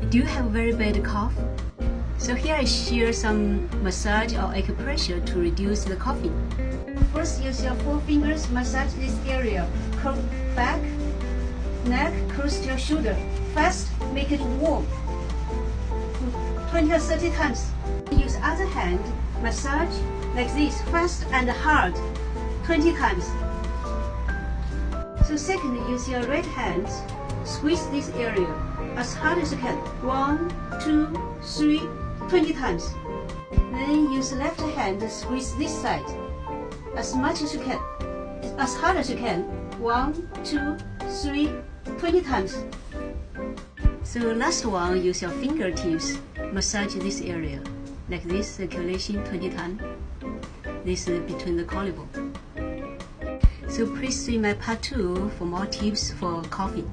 Do you have a very bad cough? So here I share some massage or acupressure to reduce the coughing. First, use your 4 fingers, massage this area. Curl back, neck, close to your shoulder. Fast, make it warm. 20 or 30 times. Use other hand, massage like this, fast and hard, 20 times. So second, use your right hand, squeeze this area as hard as you can. 1, 2, 3, 20 times. Then use left hand, squeeze this side as much as you can, as hard as you can. 1, 2, 3, 20 times. So last one, use your fingertips, massage this area, like this, circulation 20 times. This is between the collarbone. So please see my part 2 for more tips for coughing.